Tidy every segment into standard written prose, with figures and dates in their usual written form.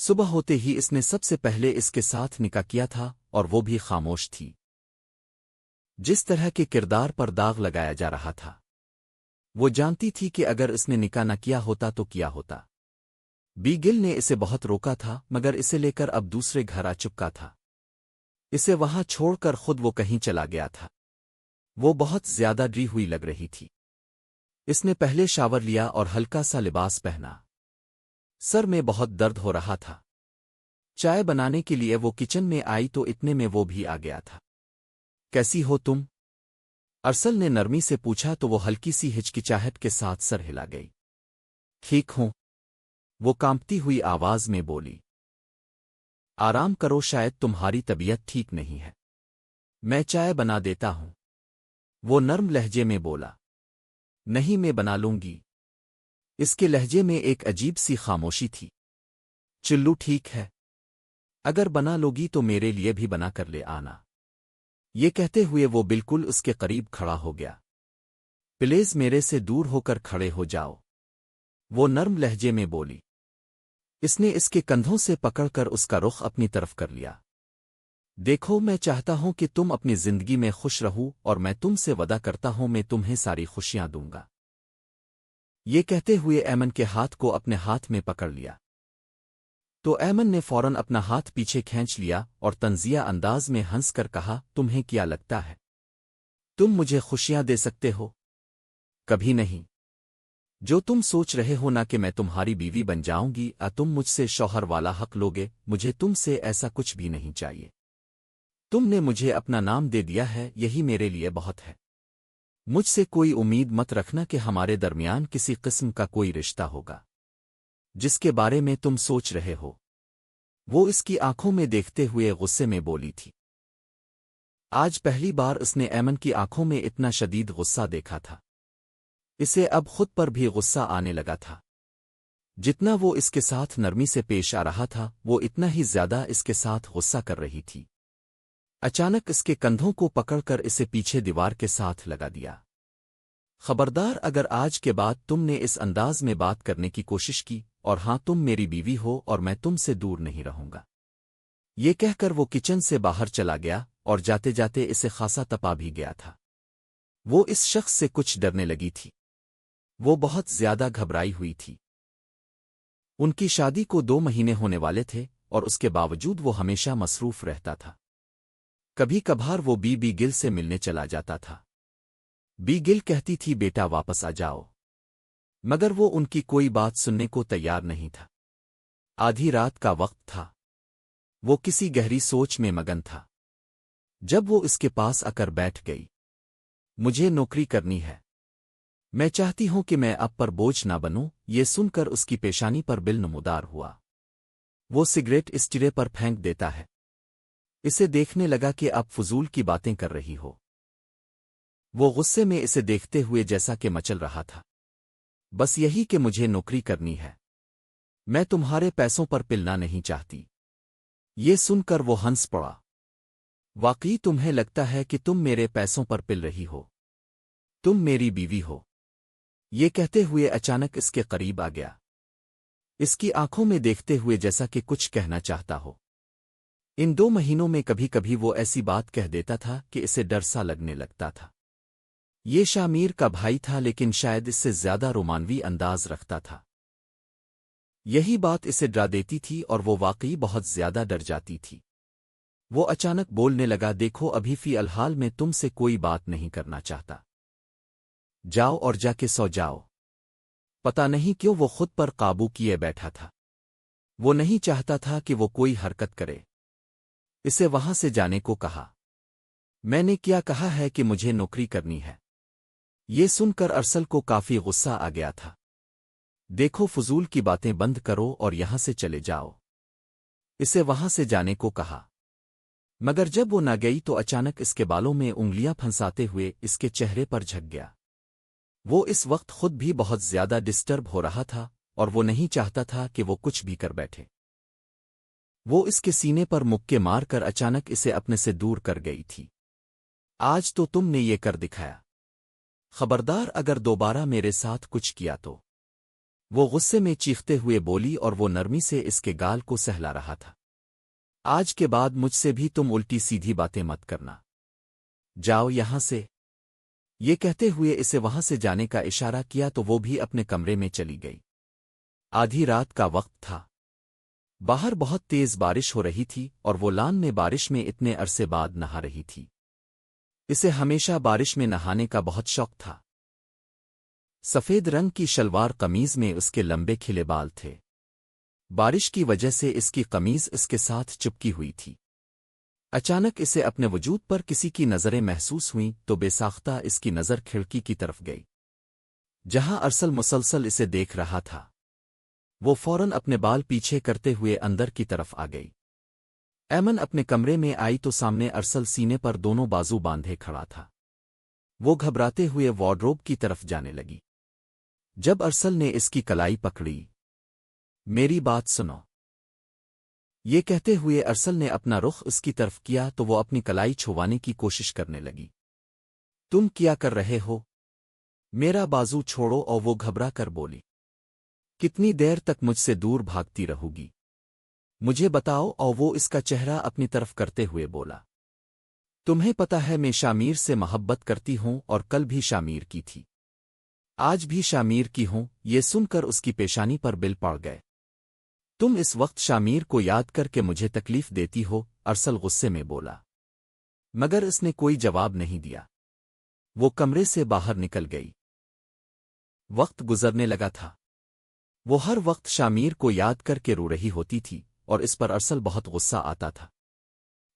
صبح ہوتے ہی اس نے سب سے پہلے اس کے ساتھ نکاح کیا تھا اور وہ بھی خاموش تھی۔ جس طرح کے کردار پر داغ لگایا جا رہا تھا وہ جانتی تھی کہ اگر اس نے نکاح نہ کیا ہوتا تو کیا ہوتا۔ بیگل نے اسے بہت روکا تھا مگر اسے لے کر اب دوسرے گھر آ چکا تھا۔ اسے وہاں چھوڑ کر خود وہ کہیں چلا گیا تھا۔ وہ بہت زیادہ ڈری ہوئی لگ رہی تھی۔ اس نے پہلے شاور لیا اور ہلکا سا لباس پہنا۔ سر میں بہت درد ہو رہا تھا۔ چائے بنانے کے لیے وہ کچن میں آئی تو اتنے میں وہ بھی آ گیا تھا۔ کیسی ہو تم؟ ارسل نے نرمی سے پوچھا تو وہ ہلکی سی ہچکچاہٹ کے ساتھ سر ہلا گئی۔ ٹھیک ہوں، وہ کانپتی ہوئی آواز میں بولی۔ آرام کرو، شاید تمہاری طبیعت ٹھیک نہیں ہے۔ میں چائے بنا دیتا ہوں، وہ نرم لہجے میں بولا۔ نہیں، میں بنا لوں گی۔ اس کے لہجے میں ایک عجیب سی خاموشی تھی۔ چلو ٹھیک ہے، اگر بنا لوگی تو میرے لیے بھی بنا کر لے آنا۔ یہ کہتے ہوئے وہ بالکل اس کے قریب کھڑا ہو گیا۔ پلیز میرے سے دور ہو کر کھڑے ہو جاؤ، وہ نرم لہجے میں بولی۔ اس نے اس کے کندھوں سے پکڑ کر اس کا رخ اپنی طرف کر لیا۔ دیکھو، میں چاہتا ہوں کہ تم اپنی زندگی میں خوش رہو اور میں تم سے وعدہ کرتا ہوں میں تمہیں ساری خوشیاں دوں گا۔ یہ کہتے ہوئے ایمن کے ہاتھ کو اپنے ہاتھ میں پکڑ لیا تو ایمن نے فوراً اپنا ہاتھ پیچھے کھینچ لیا اور طنزیہ انداز میں ہنس کر کہا، تمہیں کیا لگتا ہے تم مجھے خوشیاں دے سکتے ہو؟ کبھی نہیں۔ جو تم سوچ رہے ہو نا کہ میں تمہاری بیوی بن جاؤں گی تم مجھ سے شوہر والا حق لوگے، مجھے تم سے ایسا کچھ بھی نہیں چاہیے۔ تم نے مجھے اپنا نام دے دیا ہے، یہی میرے لیے بہت ہے۔ مجھ سے کوئی امید مت رکھنا کہ ہمارے درمیان کسی قسم کا کوئی رشتہ ہوگا جس کے بارے میں تم سوچ رہے ہو۔ وہ اس کی آنکھوں میں دیکھتے ہوئے غصے میں بولی تھی۔ آج پہلی بار اس نے ایمن کی آنکھوں میں اتنا شدید غصہ دیکھا تھا۔ اسے اب خود پر بھی غصہ آنے لگا تھا۔ جتنا وہ اس کے ساتھ نرمی سے پیش آ رہا تھا وہ اتنا ہی زیادہ اس کے ساتھ غصہ کر رہی تھی۔ اچانک اس کے کندھوں کو پکڑ کر اسے پیچھے دیوار کے ساتھ لگا دیا۔ خبردار، اگر آج کے بعد تم نے اس انداز میں بات کرنے کی کوشش کی اور ہاں تم میری بیوی ہو اور میں تم سے دور نہیں رہوں گا۔ یہ کہہ کر وہ کچن سے باہر چلا گیا اور جاتے جاتے اسے خاصا تپا بھی گیا تھا۔ وہ اس شخص سے کچھ ڈرنے لگی تھی۔ وہ بہت زیادہ گھبرائی ہوئی تھی۔ ان کی شادی کو 2 مہینے ہونے والے تھے اور اس کے باوجود وہ ہمیشہ مصروف رہتا تھا۔ کبھی کبھار وہ بی گل سے ملنے چلا جاتا تھا۔ بی گل کہتی تھی، بیٹا واپس آ جاؤ، مگر وہ ان کی کوئی بات سننے کو تیار نہیں تھا۔ آدھی رات کا وقت تھا۔ وہ کسی گہری سوچ میں مگن تھا جب وہ اس کے پاس آ کر بیٹھ گئی۔ مجھے نوکری کرنی ہے، میں چاہتی ہوں کہ میں اب پر بوجھ نہ بنوں۔ یہ سن کر اس کی پیشانی پر بل نمودار ہوا۔ وہ سگریٹ اس چرے پر پھینک دیتا ہے۔ اسے دیکھنے لگا کہ اب فضول کی باتیں کر رہی ہو۔ وہ غصے میں اسے دیکھتے ہوئے جیسا کہ مچل رہا تھا، بس یہی کہ مجھے نوکری کرنی ہے، میں تمہارے پیسوں پر پلنا نہیں چاہتی۔ یہ سن کر وہ ہنس پڑا۔ واقعی تمہیں لگتا ہے کہ تم میرے پیسوں پر پل رہی ہو؟ تم میری بیوی ہو۔ یہ کہتے ہوئے اچانک اس کے قریب آ گیا، اس کی آنکھوں میں دیکھتے ہوئے جیسا کہ کچھ کہنا چاہتا ہو۔ ان 2 مہینوں میں کبھی کبھی وہ ایسی بات کہہ دیتا تھا کہ اسے ڈر سا لگنے لگتا تھا۔ یہ شامیر کا بھائی تھا لیکن شاید اس سے زیادہ رومانوی انداز رکھتا تھا۔ یہی بات اسے ڈرا دیتی تھی اور وہ واقعی بہت زیادہ ڈر جاتی تھی۔ وہ اچانک بولنے لگا، دیکھو ابھی فی الحال میں تم سے کوئی بات نہیں کرنا چاہتا۔ جاؤ اور جا کے سو جاؤ۔ پتہ نہیں کیوں وہ خود پر قابو کیے بیٹھا تھا۔ وہ نہیں چاہتا تھا کہ وہ کوئی حرکت کرے۔ اسے وہاں سے جانے کو کہا۔ میں نے کیا کہا ہے کہ مجھے نوکری کرنی ہے؟ یہ سن کر ارسل کو کافی غصہ آ گیا تھا۔ دیکھو، فضول کی باتیں بند کرو اور یہاں سے چلے جاؤ، اسے وہاں سے جانے کو کہا۔ مگر جب وہ نہ گئی تو اچانک اس کے بالوں میں انگلیاں پھنساتے ہوئے اس کے چہرے پر جھک گیا۔ وہ اس وقت خود بھی بہت زیادہ ڈسٹرب ہو رہا تھا اور وہ نہیں چاہتا تھا کہ وہ کچھ بھی کر بیٹھے۔ وہ اس کے سینے پر مکے مار کر اچانک اسے اپنے سے دور کر گئی تھی۔ آج تو تم نے یہ کر دکھایا، خبردار اگر دوبارہ میرے ساتھ کچھ کیا تو وہ غصے میں چیختے ہوئے بولی اور وہ نرمی سے اس کے گال کو سہلا رہا تھا۔ آج کے بعد مجھ سے بھی تم الٹی سیدھی باتیں مت کرنا۔ جاؤ یہاں سے۔ یہ کہتے ہوئے اسے وہاں سے جانے کا اشارہ کیا تو وہ بھی اپنے کمرے میں چلی گئی۔ آدھی رات کا وقت تھا۔ باہر بہت تیز بارش ہو رہی تھی اور وہ لان میں بارش میں اتنے عرصے بعد نہا رہی تھی۔ اسے ہمیشہ بارش میں نہانے کا بہت شوق تھا۔ سفید رنگ کی شلوار قمیض میں اس کے لمبے کھلے بال تھے۔ بارش کی وجہ سے اس کی قمیض اس کے ساتھ چپکی ہوئی تھی۔ اچانک اسے اپنے وجود پر کسی کی نظریں محسوس ہوئیں تو بے ساختہ اس کی نظر کھڑکی کی طرف گئی، جہاں ارسل مسلسل اسے دیکھ رہا تھا۔ وہ فوراً اپنے بال پیچھے کرتے ہوئے اندر کی طرف آ گئی۔ ایمن اپنے کمرے میں آئی تو سامنے ارسل سینے پر دونوں بازو باندھے کھڑا تھا۔ وہ گھبراتے ہوئے وارڈروب کی طرف جانے لگی۔ جب ارسل نے اس کی کلائی پکڑی، میری بات سنو، یہ کہتے ہوئے ارسل نے اپنا رخ اس کی طرف کیا تو وہ اپنی کلائی چھوانے کی کوشش کرنے لگی۔ تم کیا کر رہے ہو؟ میرا بازو چھوڑو، اور وہ گھبرا کر بولی۔ کتنی دیر تک مجھ سے دور بھاگتی رہو گی؟ مجھے بتاؤ، اور وہ اس کا چہرہ اپنی طرف کرتے ہوئے بولا۔ تمہیں پتا ہے میں شامیر سے محبت کرتی ہوں اور کل بھی شامیر کی تھی، آج بھی شامیر کی ہوں۔ یہ سن کر اس کی پیشانی پر بل پڑ گئے۔ تم اس وقت شامیر کو یاد کر کے مجھے تکلیف دیتی ہو، ارسل غصے میں بولا، مگر اس نے کوئی جواب نہیں دیا۔ وہ کمرے سے باہر نکل گئی۔ وقت گزرنے لگا تھا۔ وہ ہر وقت شامیر کو یاد کر کے رو رہی ہوتی تھی اور اس پر ارسل بہت غصہ آتا تھا۔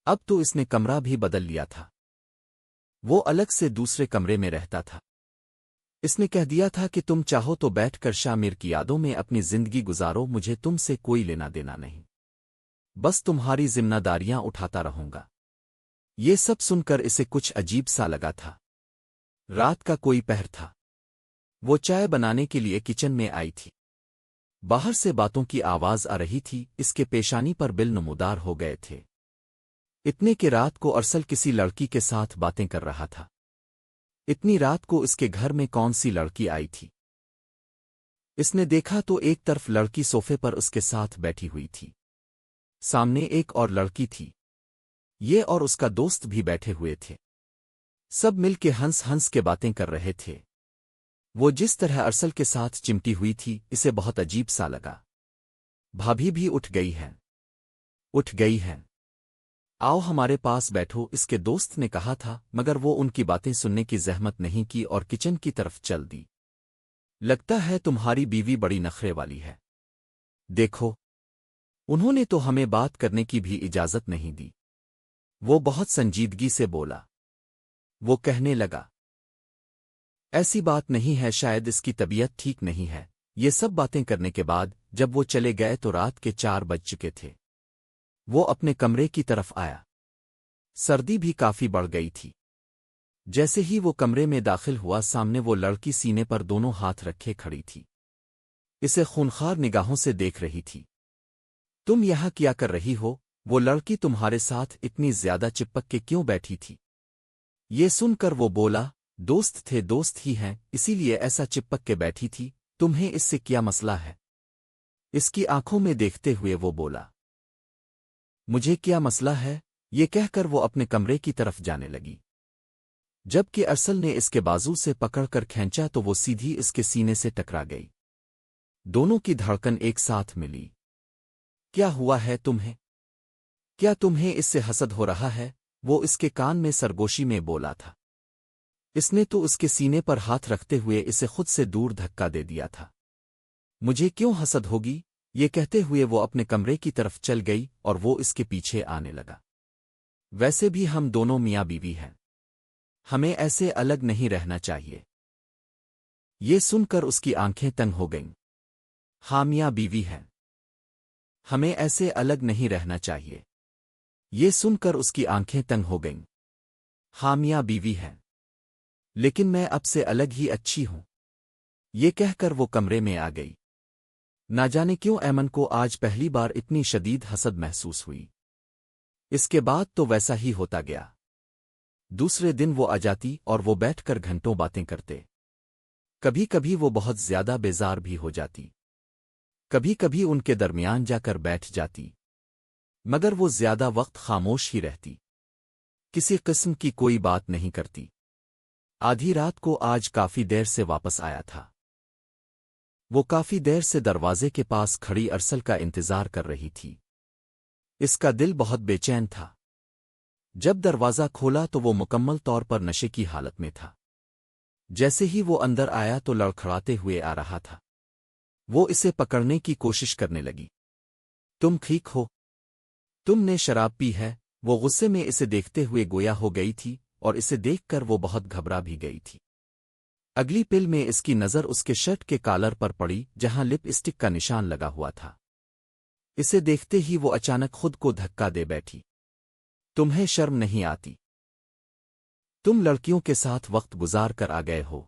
اب تو اس نے کمرہ بھی بدل لیا تھا۔ وہ الگ سے دوسرے کمرے میں رہتا تھا۔ اس نے کہہ دیا تھا کہ تم چاہو تو بیٹھ کر شامیر کی یادوں میں اپنی زندگی گزارو، مجھے تم سے کوئی لینا دینا نہیں، بس تمہاری ذمہ داریاں اٹھاتا رہوں گا۔ یہ سب سن کر اسے کچھ عجیب سا لگا تھا۔ رات کا کوئی پہر تھا۔ وہ چائے بنانے کے لیے کچن میں آئی تھی۔ باہر سے باتوں کی آواز آ رہی تھی، اس کے پیشانی پر بل نمودار ہو گئے تھے۔ اتنے کہ رات کو ارسل کسی لڑکی کے ساتھ باتیں کر رہا تھا۔ اتنی رات کو اس کے گھر میں کون سی لڑکی آئی تھی؟ اس نے دیکھا تو ایک طرف لڑکی صوفے پر اس کے ساتھ بیٹھی ہوئی تھی، سامنے ایک اور لڑکی تھی، یہ اور اس کا دوست بھی بیٹھے ہوئے تھے۔ سب مل کے ہنس ہنس کے باتیں کر رہے تھے۔ وہ جس طرح ارسل کے ساتھ چمٹی ہوئی تھی اسے بہت عجیب سا لگا۔ بھابھی بھی اٹھ گئی ہیں، آؤ ہمارے پاس بیٹھو، اس کے دوست نے کہا تھا، مگر وہ ان کی باتیں سننے کی زحمت نہیں کی اور کچن کی طرف چل دی۔ لگتا ہے تمہاری بیوی بڑی نخرے والی ہے، دیکھو انہوں نے تو ہمیں بات کرنے کی بھی اجازت نہیں دی۔ وہ بہت سنجیدگی سے بولا۔ وہ کہنے لگا، ایسی بات نہیں ہے، شاید اس کی طبیعت ٹھیک نہیں ہے۔ یہ سب باتیں کرنے کے بعد جب وہ چلے گئے تو رات کے 4 بج چکے تھے۔ وہ اپنے کمرے کی طرف آیا۔ سردی بھی کافی بڑھ گئی تھی۔ جیسے ہی وہ کمرے میں داخل ہوا، سامنے وہ لڑکی سینے پر دونوں ہاتھ رکھے کھڑی تھی، اسے خونخوار نگاہوں سے دیکھ رہی تھی۔ تم یہاں کیا کر رہی ہو؟ وہ لڑکی تمہارے ساتھ اتنی زیادہ چپک کے کیوں بیٹھی تھی؟ یہ سن کر وہ بولا، دوست ہی ہیں، اسی لیے ایسا چپک کے بیٹھی تھی، تمہیں اس سے کیا مسئلہ ہے؟ اس کی آنکھوں میں دیکھتے ہوئے وہ بولا، مجھے کیا مسئلہ ہے؟ یہ کہہ کر وہ اپنے کمرے کی طرف جانے لگی۔ جب کہ ارسل نے اس کے بازو سے پکڑ کر کھینچا تو وہ سیدھی اس کے سینے سے ٹکرا گئی۔ دونوں کی دھڑکن ایک ساتھ ملی۔ کیا ہوا ہے تمہیں؟ کیا تمہیں اس سے حسد ہو رہا ہے؟ وہ اس کے کان میں سرگوشی میں بولا تھا۔ اس نے تو اس کے سینے پر ہاتھ رکھتے ہوئے اسے خود سے دور دھکا دے دیا تھا۔ مجھے کیوں حسد ہوگی؟ یہ کہتے ہوئے وہ اپنے کمرے کی طرف چل گئی اور وہ اس کے پیچھے آنے لگا۔ ویسے بھی ہم دونوں میاں بیوی ہیں، ہمیں ایسے الگ نہیں رہنا چاہیے۔ یہ سن کر اس کی آنکھیں تنگ ہو گئیں۔ ہاں میاں بیوی ہیں، ہمیں ایسے الگ نہیں رہنا چاہیے۔ یہ سن کر اس کی آنکھیں تنگ ہو گئیں۔ ہاں میاں بیوی ہیں، لیکن میں اب سے الگ ہی اچھی ہوں۔ یہ کہہ کر وہ کمرے میں آ گئی۔ نہ جانے کیوں ایمن کو آج پہلی بار اتنی شدید حسد محسوس ہوئی۔ اس کے بعد تو ویسا ہی ہوتا گیا۔ دوسرے دن وہ آ جاتی اور وہ بیٹھ کر گھنٹوں باتیں کرتے۔ کبھی کبھی وہ بہت زیادہ بیزار بھی ہو جاتی۔ کبھی کبھی ان کے درمیان جا کر بیٹھ جاتی، مگر وہ زیادہ وقت خاموش ہی رہتی، کسی قسم کی کوئی بات نہیں کرتی۔ آدھی رات کو آج کافی دیر سے واپس آیا تھا۔ وہ کافی دیر سے دروازے کے پاس کھڑی ارسل کا انتظار کر رہی تھی۔ اس کا دل بہت بے چین تھا۔ جب دروازہ کھولا تو وہ مکمل طور پر نشے کی حالت میں تھا۔ جیسے ہی وہ اندر آیا تو لڑکھڑاتے ہوئے آ رہا تھا۔ وہ اسے پکڑنے کی کوشش کرنے لگی۔ تم ٹھیک ہو؟ تم نے شراب پی ہے؟ وہ غصے میں اسے دیکھتے ہوئے گویا ہو گئی تھی اور اسے دیکھ کر وہ بہت گھبرا بھی گئی تھی۔ اگلی پل میں اس کی نظر اس کے شرٹ کے کالر پر پڑی جہاں لپ اسٹک کا نشان لگا ہوا تھا۔ اسے دیکھتے ہی وہ اچانک خود کو دھکا دے بیٹھی۔ تمہیں شرم نہیں آتی؟ تم لڑکیوں کے ساتھ وقت گزار کر آ گئے ہو؟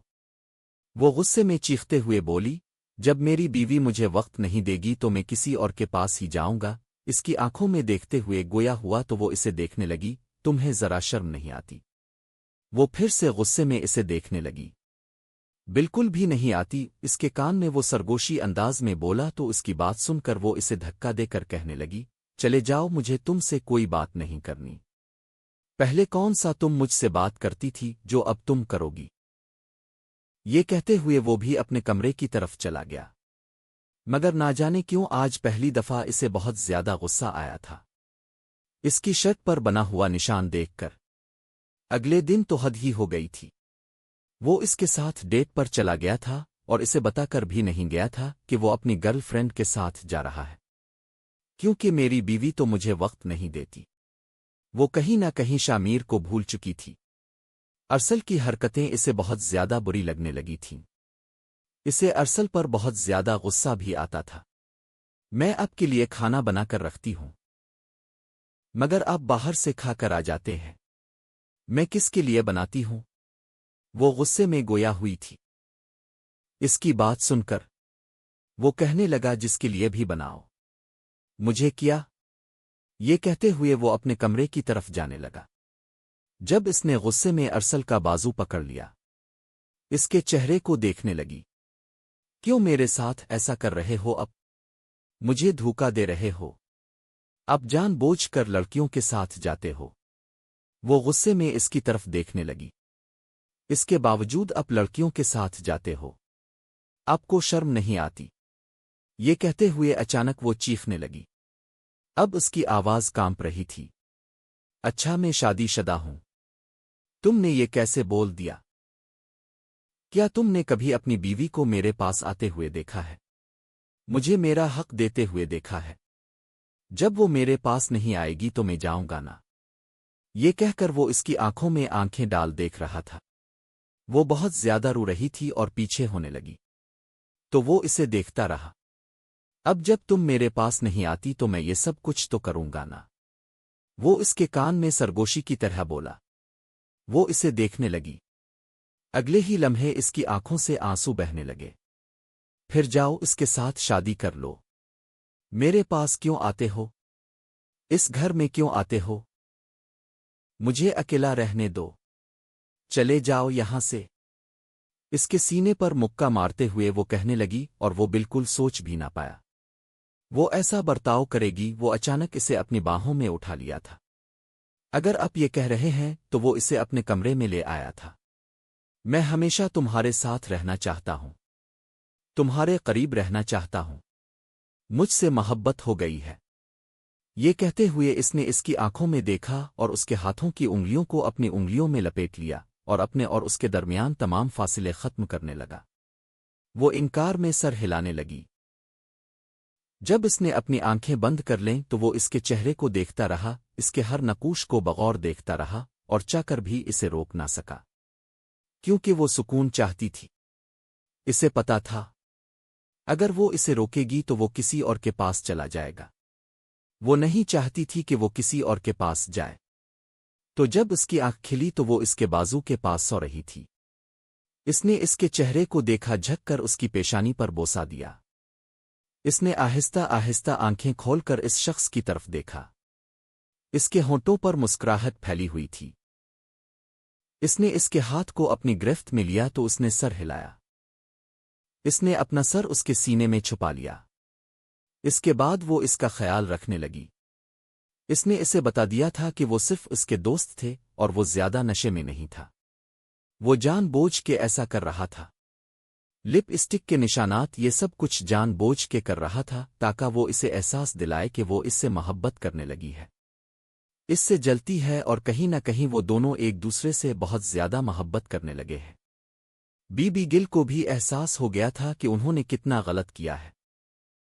وہ غصے میں چیختے ہوئے بولی۔ جب میری بیوی مجھے وقت نہیں دے گی تو میں کسی اور کے پاس ہی جاؤں گا۔ اس کی آنکھوں میں دیکھتے ہوئے گویا ہوا تو وہ اسے دیکھنے لگی۔ تمہیں ذرا شرم نہیں آتی؟ وہ پھر سے غصے میں اسے دیکھنے لگی۔ بالکل بھی نہیں آتی، اس کے کان میں وہ سرگوشی انداز میں بولا تو اس کی بات سن کر وہ اسے دھکا دے کر کہنے لگی، چلے جاؤ، مجھے تم سے کوئی بات نہیں کرنی۔ پہلے کون سا تم مجھ سے بات کرتی تھی جو اب تم کرو گی؟ یہ کہتے ہوئے وہ بھی اپنے کمرے کی طرف چلا گیا۔ مگر نہ جانے کیوں آج پہلی دفعہ اسے بہت زیادہ غصہ آیا تھا، اس کی شرٹ پر بنا ہوا نشان دیکھ کر۔ اگلے دن تو حد ہی ہو گئی تھی۔ وہ اس کے ساتھ ڈیٹ پر چلا گیا تھا اور اسے بتا کر بھی نہیں گیا تھا کہ وہ اپنی گرل فرینڈ کے ساتھ جا رہا ہے، کیونکہ میری بیوی تو مجھے وقت نہیں دیتی۔ وہ کہیں نہ کہیں شامیر کو بھول چکی تھی۔ ارسل کی حرکتیں اسے بہت زیادہ بری لگنے لگی تھیں۔ اسے ارسل پر بہت زیادہ غصہ بھی آتا تھا۔ میں آپ کے لیے کھانا بنا کر رکھتی ہوں، مگر آپ باہر سے کھا کر آ جاتے ہیں۔ میں کس کے لیے بناتی ہوں؟ وہ غصے میں گویا ہوئی تھی۔ اس کی بات سن کر وہ کہنے لگا، جس کے لیے بھی بناؤ، مجھے کیا؟ یہ کہتے ہوئے وہ اپنے کمرے کی طرف جانے لگا۔ جب اس نے غصے میں ارسل کا بازو پکڑ لیا، اس کے چہرے کو دیکھنے لگی۔ کیوں میرے ساتھ ایسا کر رہے ہو؟ اب مجھے دھوکا دے رہے ہو؟ اب جان بوجھ کر لڑکیوں کے ساتھ جاتے ہو؟ وہ غصے میں اس کی طرف دیکھنے لگی۔ اس کے باوجود اب لڑکیوں کے ساتھ جاتے ہو؟ آپ کو شرم نہیں آتی؟ یہ کہتے ہوئے اچانک وہ چیخنے لگی۔ اب اس کی آواز کانپ رہی تھی۔ اچھا، میں شادی شدہ ہوں، تم نے یہ کیسے بول دیا؟ کیا تم نے کبھی اپنی بیوی کو میرے پاس آتے ہوئے دیکھا ہے؟ مجھے میرا حق دیتے ہوئے دیکھا ہے؟ جب وہ میرے پاس نہیں آئے گی تو میں جاؤں گا نا۔ یہ کہہ کر وہ اس کی آنکھوں میں آنکھیں ڈال دیکھ رہا تھا۔ وہ بہت زیادہ رو رہی تھی اور پیچھے ہونے لگی، تو وہ اسے دیکھتا رہا۔ اب جب تم میرے پاس نہیں آتی تو میں یہ سب کچھ تو کروں گا نا، وہ اس کے کان میں سرگوشی کی طرح بولا۔ وہ اسے دیکھنے لگی۔ اگلے ہی لمحے اس کی آنکھوں سے آنسو بہنے لگے۔ پھر جاؤ، اس کے ساتھ شادی کر لو۔ میرے پاس کیوں آتے ہو؟ اس گھر میں کیوں آتے ہو؟ مجھے اکیلا رہنے دو، چلے جاؤ یہاں سے۔ اس کے سینے پر مکہ مارتے ہوئے وہ کہنے لگی، اور وہ بالکل سوچ بھی نہ پایا وہ ایسا برتاؤ کرے گی۔ وہ اچانک اسے اپنی باہوں میں اٹھا لیا تھا۔ اگر آپ یہ کہہ رہے ہیں تو وہ اسے اپنے کمرے میں لے آیا تھا۔ میں ہمیشہ تمہارے ساتھ رہنا چاہتا ہوں، تمہارے قریب رہنا چاہتا ہوں، مجھ سے محبت ہو گئی ہے۔ یہ کہتے ہوئے اس نے اس کی آنکھوں میں دیکھا اور اس کے ہاتھوں کی انگلیوں کو اپنی انگلیوں میں لپیٹ لیا اور اپنے اور اس کے درمیان تمام فاصلے ختم کرنے لگا۔ وہ انکار میں سر ہلانے لگی۔ جب اس نے اپنی آنکھیں بند کر لیں تو وہ اس کے چہرے کو دیکھتا رہا، اس کے ہر نقوش کو بغور دیکھتا رہا اور چاہ کر بھی اسے روک نہ سکا، کیونکہ وہ سکون چاہتی تھی۔ اسے پتا تھا اگر وہ اسے روکے گی تو وہ کسی اور کے پاس چلا جائے گا۔ وہ نہیں چاہتی تھی کہ وہ کسی اور کے پاس جائے۔ تو جب اس کی آنکھ کھلی تو وہ اس کے بازو کے پاس سو رہی تھی۔ اس نے اس کے چہرے کو دیکھا، جھک کر اس کی پیشانی پر بوسا دیا۔ اس نے آہستہ آہستہ آنکھیں کھول کر اس شخص کی طرف دیکھا۔ اس کے ہونٹوں پر مسکراہٹ پھیلی ہوئی تھی۔ اس نے اس کے ہاتھ کو اپنی گرفت میں لیا تو اس نے سر ہلایا۔ اس نے اپنا سر اس کے سینے میں چھپا لیا۔ اس کے بعد وہ اس کا خیال رکھنے لگی۔ اس نے اسے بتا دیا تھا کہ وہ صرف اس کے دوست تھے اور وہ زیادہ نشے میں نہیں تھا۔ وہ جان بوجھ کے ایسا کر رہا تھا۔ لپ اسٹک کے نشانات یہ سب کچھ جان بوجھ کے کر رہا تھا تاکہ وہ اسے احساس دلائے کہ وہ اس سے محبت کرنے لگی ہے، اس سے جلتی ہے اور کہیں نہ کہیں وہ دونوں ایک دوسرے سے بہت زیادہ محبت کرنے لگے ہیں۔ بی بی گل کو بھی احساس ہو گیا تھا کہ انہوں نے کتنا غلط کیا ہے۔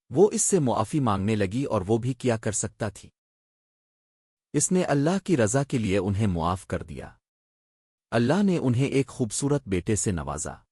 وہ اس سے معافی مانگنے لگی اور وہ بھی کیا کر سکتا تھی۔ اس نے اللہ کی رضا کے لیے انہیں معاف کر دیا۔ اللہ نے انہیں ایک خوبصورت بیٹے سے نوازا۔